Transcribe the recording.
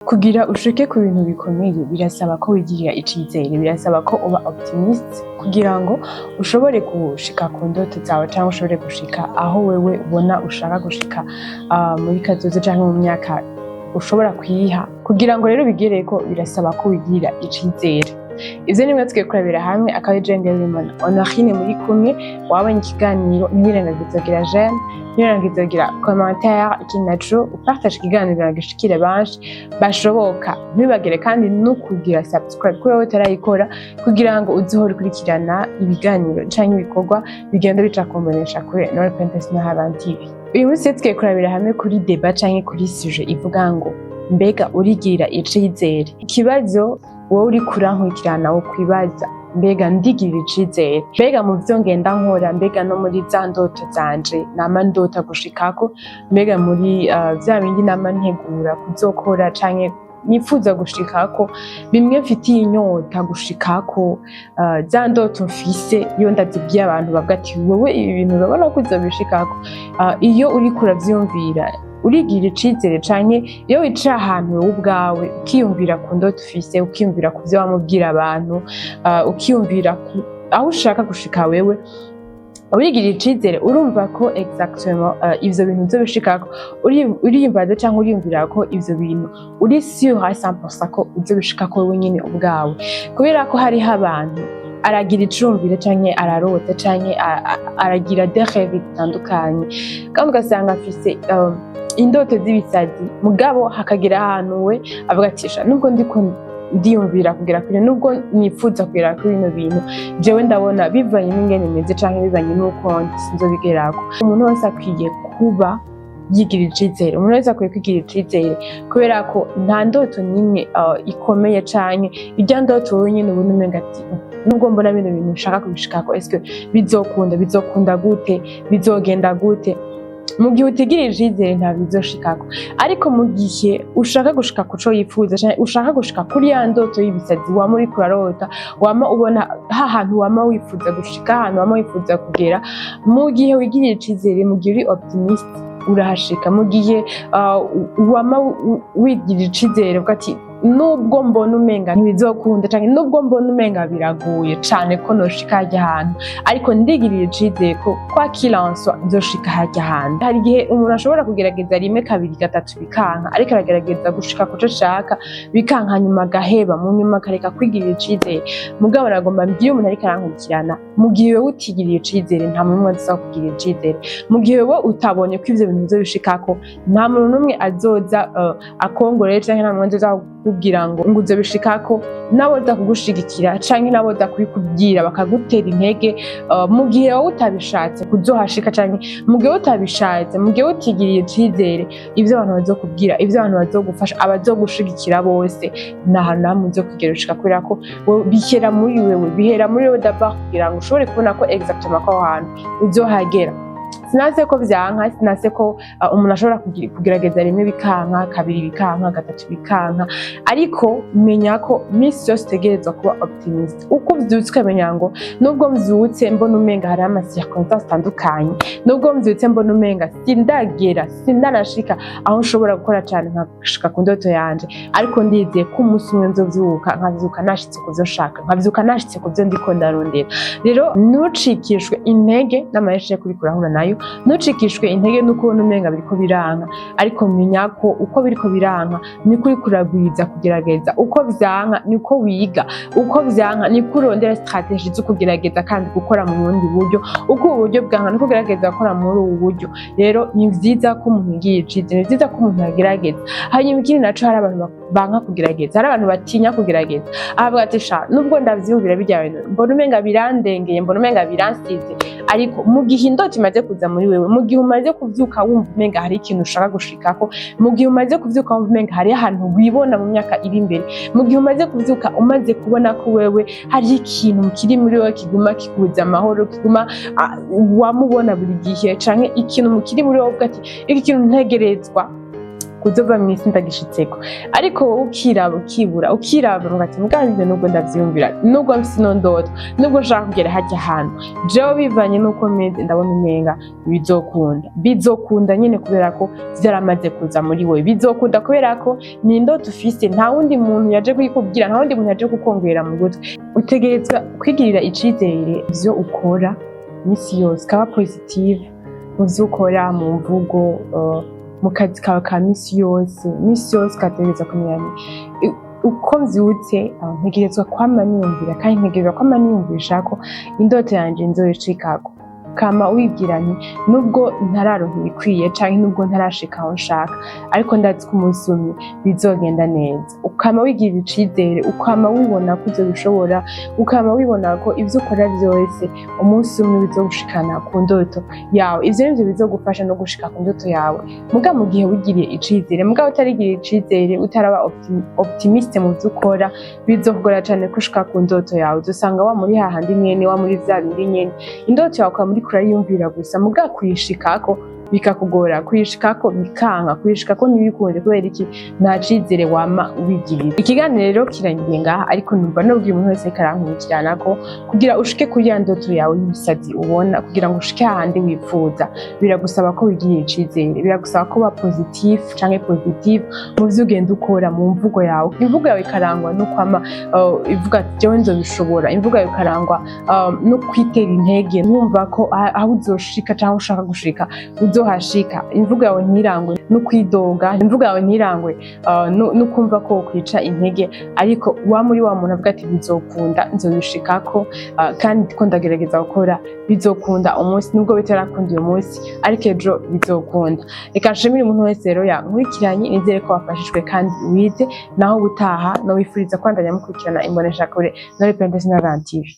Kugira ushike ku bintu bikomeye birasaba ko wigirira icizere, birasaba ko uba optimiste kugira ngo ushobore gushika ku ndoto zawe cyangwa ushobore gushika aho wewe ubona ushaka gushika muri kazoza cyangwa mu myaka ushobora kwiha. Kugira ngo rero bigereko birasaba ko wigirira icizere. Ivyo nimwe tugiye kurabira hamwe akaba Jane Nderimana Honorine muri kumwe. Wabonye ikiganiro ntiwirengagize kugira j'aime, ntiwirengagize kugira commentaire, ikindi naco upartage ikiganiro nagishikire benshi bashoboka. Ntibagire kandi no kugira subscribe kuri wowe utarayikora kugira ngo uzohore ukurikirana ibiganiro canke ibikorwa bigenda bica kumbonesha kuri Nord Pentest na Haban TV. Uyu munsi tugiye kurabira hamwe kuri débat canke kuri sujet ivuga ngo mbega urigirira icizere. Ikibazo wowe uri kurankurikirana wo kwibaza mbega ndigirira icizere, mbega mu vyo ngenda nkora, mbega no muri za ndoto zanje nama ndota gushikako, mbega muri vya bindi nama ntegura kuzokora canke nifuza gushikako, bimwe mfitiye inyota gushikako, za ndoto mfise iyo ndazibwiye abantu bavuga ati wowe ibi bintu urabona ko uzobishikako. Iyo uriko uravyumvira urigirira icizere canke iyo wicara ahantu wowe ubwawe ukiyumvira ku ndoto ufise, ukiyumvira ku vyo wamubwira abantu, ukiyumvira aho ushaka gushika wewe, urigirira icizere urumva ko exactement ivyo bintu uzobishikako, uriyumvaza canke uriyumvira ko ivyo bintu uri sûr à 100% ko uzobishikako wewe nyene ubwawe. Kubera ko hariho abantu aragira icumvire canke ararota canke aragira des rêves bitandukanye kandi ugasanga afise indoto z'ibisazi, mugabo hakagira ahantu we avuga ati nubwo ndiko ndiyumvira kugera kure, nubwo nifuza kugera kuri bino bintu, jewe ndabona bivanye n'ingene meze canke bivanye n'uko sinzobigerako. Umuntu wese akwiye kuba yigirira icizere, umuntu wese akwiye kwigirira icizere kubera ko nta ndoto nimwe ikomeye canke irya ndoto wowe nyene ubona umenga ati nubwo mbona bino bintu nshaka kubishikako, eske bizokunda gute, bizogenda gute. Mu gihe utigirira icizere nta bizoshikako, ariko mu gihe ushaka gushika kuco yifuza canke ushaka gushika kuri ya ndoto y'ibisazi wama uriko urarota, wama ubona hantu wama wifuza gushika, ahantu wama wifuza kugera, mu gihe wigirira icizere, mu gihe uri optimiste urahashika. Mu gihe wama wigirira icizere uvuga ati nubwo mbona umenga ntibizokunda canke nubwo mbona umenga biragoye cane ko noshika harya hantu, ariko ndigirira icizere ko kwa kilanswa nzoshika harya hantu. Hari igihe umuntu ashobora kugerageza rimwe kabiri gatatu bikanka, ariko aragerageza gushika kuco ashaka bikanka, nyuma agaheba, mu nyuma akareka kwigirira icizere. Mugabo nagomba mbwire umuntu ariko arankurikirana, mu gihe wewe utigirira icizere nta muntu numwe azoza kugirira icizere. Mu gihe wewe utabonye ko ivyo bintu bizobishikako, nta muntu numwe azoza akongorera canke nta muntu azoza kubwira ngo uzobishikako, nabo uza kugushigikira canke nabo uza kubikubwira bakagutera intege. Mu gihe wowe utabishatse kuzohashika canke mu gihe utabishatse, mu gihe utigiriye icizere, ivyo abantu bazokubwira, ivyo abantu bazogufasha, abazogushigikira bose nta hantu namwe uzokigera ushika, kubera ko bihera muri wewe, bihera muri wewe d'abord kugira ngo ushobore kubona ko exactement ko aho hantu uzohagera. Sinase ko vyanka, sinase ko umuntu ashobora kugerageza rimwe bikanka, kabiri bikanka, gatatu bikanka, ariko menya ko misi yose utegerezwa kuba optimiste. Uko uvyutse ukamenya ngo nubwo mvyutse mbona umenga hari ama circonstances atandukanye, nubwo mvyutse mbona umenga sindanashika aho nshobora gukora cane nkashika ku ndoto yanje, ariko ndizeye ko umunsi umwe nzovyuka, nkavyuka nashitse kuvyo nshaka, nkavyuka nashitse kuvyo ndiko ndarondera. Rero ntucikishwe intege n'amaheshe kuri kurahura nayo, ntucikishwe intege nuko ubona umenga biriko biranka, ariko menya ko uko biriko biranka niko uriko uragwiza kugerageza, uko vyanka niko wiga, uko vyanka niko urondera strategie zo kugerageza kandi gukora mu bundi buryo, uko uburyo bwanka niko ugerageza gukora muri ubu buryo. Rero ni vyiza ko umuntu yigirira icizere, ni vyiza ko umuntu agerageza. Hanyuma ikindi naco, hari abantu banka kugerageza, hari abantu batinya kugerageza, avuga ati nubwo ndavyumvira birya bintu mbona umenga birandengeye, mbona umenga biransize, ariko mu gihe indoto imaze kuza muri wewe, mu gihe umaze kuvyuka wumva umenga hari ikintu ushaka gushikako, mu gihe umaze kuvyuka wumva umenga hari ahantu wibona mu myaka iri imbere, mu gihe umaze kuvyuka umaze kubona ko wewe hari ikintu kiri muri wewe kiguma kikubuza amahoro, kiguma wamubona buri gihe, canke ikintu kiri muri wewe uvuga ati iki kintu ntegerezwa kuzova mw'isi ndagishitseko. Ariko wowe ukiraba ukibura ukiraba mugati muganire nubwo ndavyumvira nubwo mfise ino ndoto nubwo nshaka kugera harya hantu jewe bivanye nuko meze ndabona umenga bizokunda nyene kubera ko vyaramaze kuza muri wewe bizokunda kubera ko ni indoto ufise nta wundi muntu yaje kuyikubwira nta wundi muntu yaje kukongera mu gutwi utegerezwa kwigirira icizere ivyo ukora misi yose kaba positive mu vyo ukora mu mvugo mu kazi kawe ka misi yose ukategereza kumenya uko mvyutse ntegerezwa kwama niyumvira kandi ntegerezwa kwama niyumvisha ko indoto yanje nzoyishikako kama wibwira nti nubwo ntararonka ibikwiye canke nubwo ntarashika aho nshaka ariko ndazi ko umunsi umwe bizogenda neza ukama wigirira icizere ukama wibona ko uzobishobora ukama wibona ko ivyo ukora vyose umunsi umwe bizogushikana ku ndoto yawe ivyo nivyo bizogufasha no gushika ku ndoto yawe muga mu gihe wigiriye icizere muga utarigiriye icizere utaraba optimiste mu vyo ukora bizokugora cane gushika ku ndoto yawe uzosanga wa muri hahandi nyene wa muri vya bindi nyene indoto yawe ukaba kurayumvira gusa muga kuyishikako bikakugora kuyishikako bikanka kuyishikako ntibikunde kubera iki nta cizere wama ubigirira. Ikiganiro rero kirangiye ngaha ariko numva nubwiye umuntu wese karankurikirana ko kugira ushike kuri ya ndoto yawe y'ubusazi ubona kugira ngo ushike ahandi wifuza biragusaba ko wigirira icizere biragusaba ko ba positive canke positive mu vyo ugenda ukora mu mvugo yawe imvugo yawe ikarangwa no kwama ivuga ati jewe nzobishobora imvugo yawe ikarangwa no kwitera intege numva ko aho uzoshika canke ushaka gushika uzohashika imvugo yawe ntirangwe no kwidoga imvugo yawe ntirangwe no kumva ko kwica intege ariko wa muri wa muntu avuga ati bizokunda nzobishikako kandi ko ndagerageza gukora bizokunda umunsi nubwo bitarakunda uyu munsi ariko ejo bizokunda. Reka nshimire umuntu wese rero yankurikiranye nizere ko wafashijwe kandi wize naho gutaha no wifuriza kwandanya mukurikirana imboneshakure na Repentance TV.